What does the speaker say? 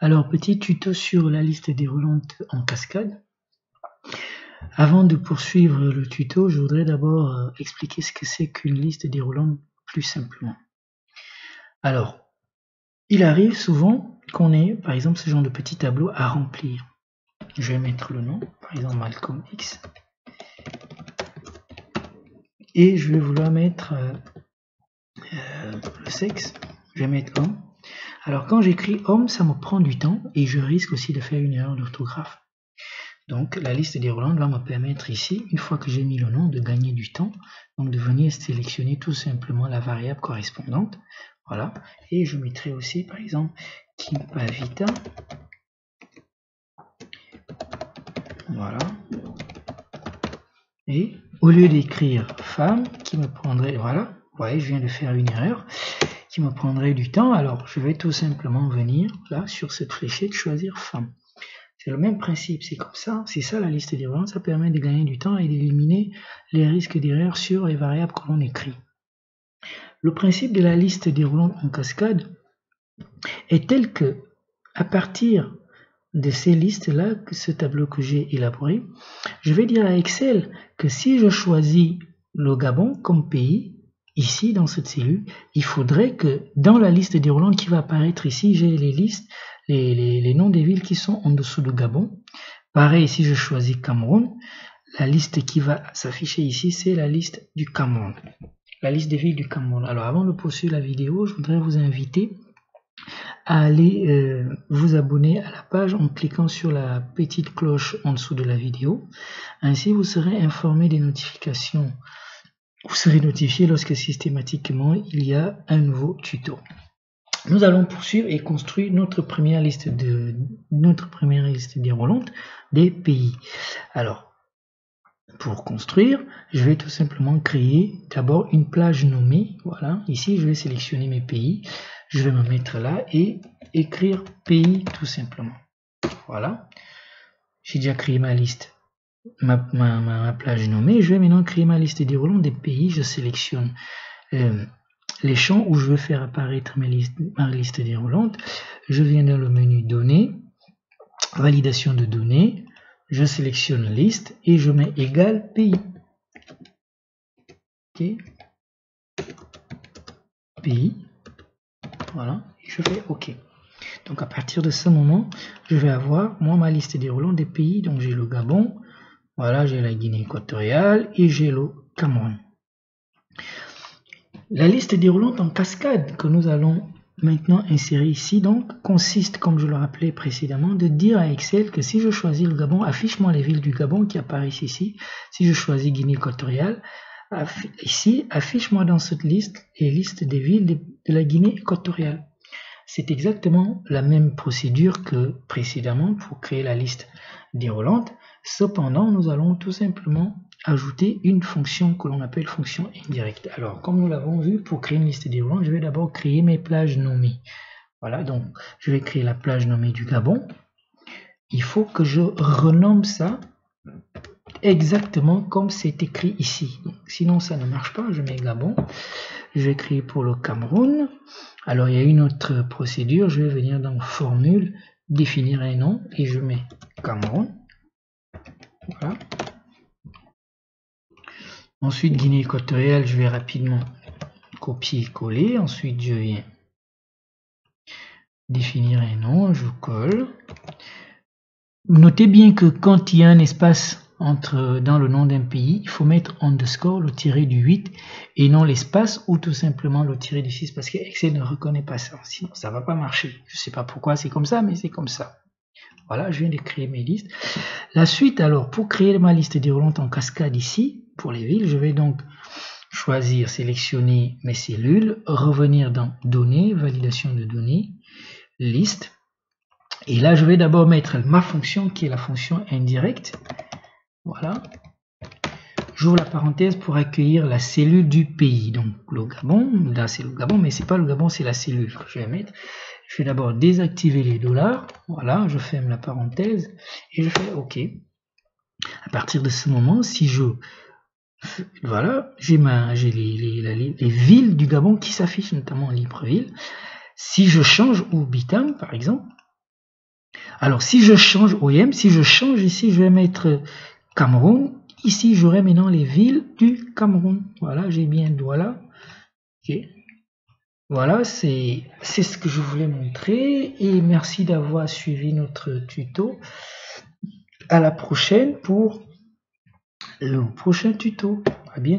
Alors, petit tuto sur la liste déroulante en cascade. Avant de poursuivre le tuto, je voudrais d'abord expliquer ce que c'est qu'une liste déroulante plus simplement. Alors, il arrive souvent qu'on ait, par exemple, ce genre de petit tableau à remplir. Je vais mettre le nom, par exemple Malcolm X. Et je vais vouloir mettre le sexe. Je vais mettre homme. Alors, quand j'écris homme, ça me prend du temps et je risque aussi de faire une erreur d'orthographe. Donc, la liste déroulante va me permettre ici, une fois que j'ai mis le nom, de gagner du temps. Donc, de venir sélectionner tout simplement la variable correspondante. Voilà. Et je mettrai aussi, par exemple, Kimpavita. Voilà. Et au lieu d'écrire femme, qui me prendrait, voilà, vous voyez, je viens de faire une erreur, qui me prendrait du temps. Alors, je vais tout simplement venir, là, sur cette fléchette, choisir femme. C'est le même principe, c'est comme ça, c'est ça la liste déroulante, ça permet de gagner du temps et d'éliminer les risques d'erreur sur les variables que l'on écrit. Le principe de la liste déroulante en cascade est tel que, à partir de ces listes-là, ce tableau que j'ai élaboré, je vais dire à Excel que si je choisis le Gabon comme pays, ici dans cette cellule, il faudrait que dans la liste déroulante qui va apparaître ici, j'ai les listes, les noms des villes qui sont en dessous de Gabon. Pareil, si je choisis Cameroun, la liste qui va s'afficher ici, c'est la liste du Cameroun. La liste des villes du Cameroun. Alors avant de poursuivre la vidéo, je voudrais vous inviter à aller vous abonner à la page en cliquant sur la petite cloche en dessous de la vidéo. Ainsi, vous serez informé des notifications. Vous serez notifié lorsque systématiquement il y a un nouveau tuto. Nous allons poursuivre et construire notre première liste déroulante des pays. Alors, pour construire, je vais tout simplement créer d'abord une plage nommée. Voilà, ici je vais sélectionner mes pays. Je vais me mettre là et écrire pays tout simplement. Voilà, j'ai déjà créé ma liste, ma plage nommée. Je vais maintenant créer ma liste déroulante des pays. Je sélectionne les champs où je veux faire apparaître ma liste déroulante. Je viens dans le menu données, validation de données, je sélectionne liste et je mets égal pays. Ok. Pays. Voilà, et je fais OK. Donc à partir de ce moment, je vais avoir moi ma liste déroulante des pays. Donc j'ai le Gabon, voilà, j'ai la Guinée équatoriale et j'ai le Cameroun. La liste déroulante en cascade que nous allons maintenant insérer ici donc consiste, comme je le rappelais précédemment, de dire à Excel que si je choisis le Gabon, affiche-moi les villes du Gabon qui apparaissent ici. Si je choisis Guinée équatoriale, ici, affiche-moi dans cette liste les listes des villes de la Guinée équatoriale. C'est exactement la même procédure que précédemment pour créer la liste déroulante. Cependant, nous allons tout simplement ajouter une fonction que l'on appelle fonction indirecte. Alors, comme nous l'avons vu, pour créer une liste déroulante, je vais d'abord créer mes plages nommées. Voilà, donc je vais créer la plage nommée du Gabon. Il faut que je renomme ça exactement comme c'est écrit ici. Donc, sinon, ça ne marche pas. Je mets Gabon. Je vais créer pour le Cameroun. Alors, il y a une autre procédure. Je vais venir dans Formule, définir un nom et je mets Cameroun. Voilà. Ensuite, Guinée équatoriale, je vais rapidement copier-coller. Ensuite, je viens définir un nom. Je colle. Notez bien que quand il y a un espace dans le nom d'un pays, il faut mettre underscore, le tiré du 8, et non l'espace ou tout simplement le tiré du 6, parce que Excel ne reconnaît pas ça. Sinon, ça ne va pas marcher. Je ne sais pas pourquoi c'est comme ça, mais c'est comme ça. Voilà, je viens de créer mes listes. La suite, alors, pour créer ma liste déroulante en cascade ici, pour les villes, je vais donc choisir, sélectionner mes cellules, revenir dans Données, validation de données, liste. Et là, je vais d'abord mettre ma fonction qui est la fonction indirecte. Voilà. J'ouvre la parenthèse pour accueillir la cellule du pays. Donc le Gabon, là c'est le Gabon, mais c'est pas le Gabon, c'est la cellule que je vais mettre. Je vais d'abord désactiver les $. Voilà, je ferme la parenthèse et je fais OK. À partir de ce moment, si je... Voilà, j'ai les villes du Gabon qui s'affichent, notamment Libreville. Si je change Oubitam, par exemple, Alors, si je change OIM, si je change ici, je vais mettre Cameroun. Ici, j'aurai maintenant les villes du Cameroun. Voilà, j'ai bien voilà. Ok. Voilà, c'est ce que je voulais montrer. Et merci d'avoir suivi notre tuto. À la prochaine pour le prochain tuto. À bientôt.